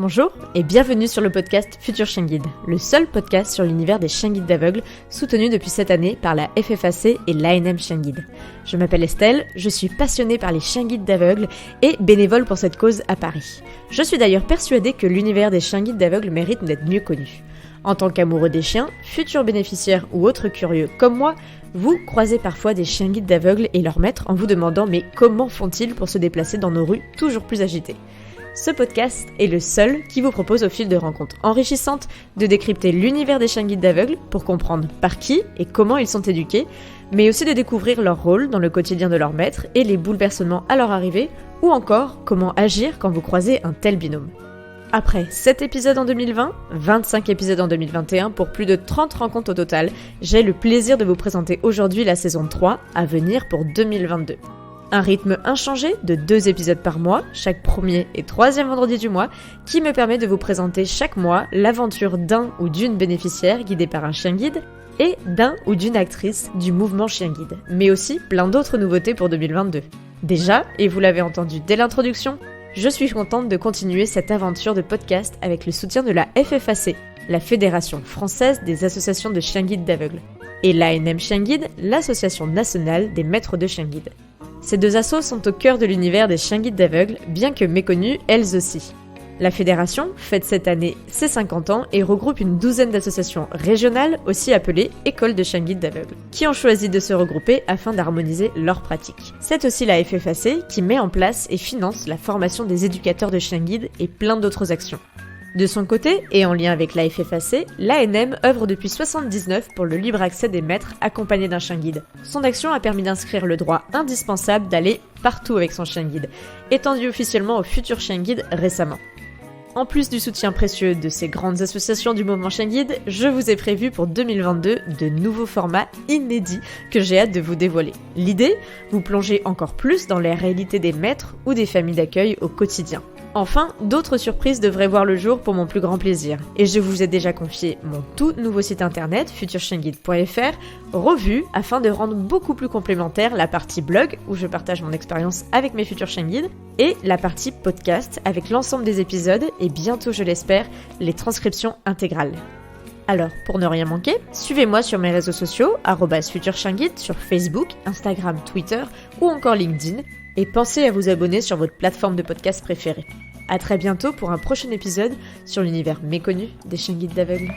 Bonjour et bienvenue sur le podcast Futur Chien Guide, le seul podcast sur l'univers des chiens guides d'aveugles, soutenu depuis cette année par la FFAC et l'ANM Chien Guide. Je m'appelle Estelle, je suis passionnée par les chiens guides d'aveugles et bénévole pour cette cause à Paris. Je suis d'ailleurs persuadée que l'univers des chiens guides d'aveugles mérite d'être mieux connu. En tant qu'amoureux des chiens, futurs bénéficiaires ou autres curieux comme moi, vous croisez parfois des chiens guides d'aveugles et leurs maîtres en vous demandant mais comment font-ils pour se déplacer dans nos rues toujours plus agitées ? Ce podcast est le seul qui vous propose au fil de rencontres enrichissantes de décrypter l'univers des chiens guides d'aveugles pour comprendre par qui et comment ils sont éduqués, mais aussi de découvrir leur rôle dans le quotidien de leur maître et les bouleversements à leur arrivée, ou encore comment agir quand vous croisez un tel binôme. Après 7 épisodes en 2020, 25 épisodes en 2021 pour plus de 30 rencontres au total, j'ai le plaisir de vous présenter aujourd'hui la saison 3 à venir pour 2022. Un rythme inchangé de 2 épisodes par mois, chaque premier et troisième vendredi du mois, qui me permet de vous présenter chaque mois l'aventure d'un ou d'une bénéficiaire guidée par un chien guide et d'un ou d'une actrice du mouvement chien guide, mais aussi plein d'autres nouveautés pour 2022. Déjà, et vous l'avez entendu dès l'introduction, je suis contente de continuer cette aventure de podcast avec le soutien de la FFAC, la Fédération française des associations de chiens guides d'aveugles, et l'ANM Chien Guide, l'association nationale des maîtres de chiens guides. Ces deux assos sont au cœur de l'univers des chiens guides d'aveugles, bien que méconnues elles aussi. La fédération fête cette année ses 50 ans et regroupe une douzaine d'associations régionales, aussi appelées écoles de chiens guides d'aveugles, qui ont choisi de se regrouper afin d'harmoniser leurs pratiques. C'est aussi la FFAC qui met en place et finance la formation des éducateurs de chiens guides et plein d'autres actions. De son côté, et en lien avec la FFAC, l'ANM œuvre depuis 1979 pour le libre accès des maîtres accompagnés d'un chien guide. Son action a permis d'inscrire le droit indispensable d'aller partout avec son chien guide, étendu officiellement aux futurs chiens guides récemment. En plus du soutien précieux de ces grandes associations du mouvement chien guide, je vous ai prévu pour 2022 de nouveaux formats inédits que j'ai hâte de vous dévoiler. L'idée, vous plonger encore plus dans la réalité des maîtres ou des familles d'accueil au quotidien. Enfin, d'autres surprises devraient voir le jour pour mon plus grand plaisir. Et je vous ai déjà confié mon tout nouveau site internet, futurchienguide.fr, revu afin de rendre beaucoup plus complémentaire la partie blog, où je partage mon expérience avec mes futurs chiens guides, et la partie podcast, avec l'ensemble des épisodes, et bientôt, je l'espère, les transcriptions intégrales. Alors, pour ne rien manquer, suivez-moi sur mes réseaux sociaux, @futurchienguide sur Facebook, Instagram, Twitter ou encore LinkedIn, et pensez à vous abonner sur votre plateforme de podcast préférée. À très bientôt pour un prochain épisode sur l'univers méconnu des chiens guides d'aveugles.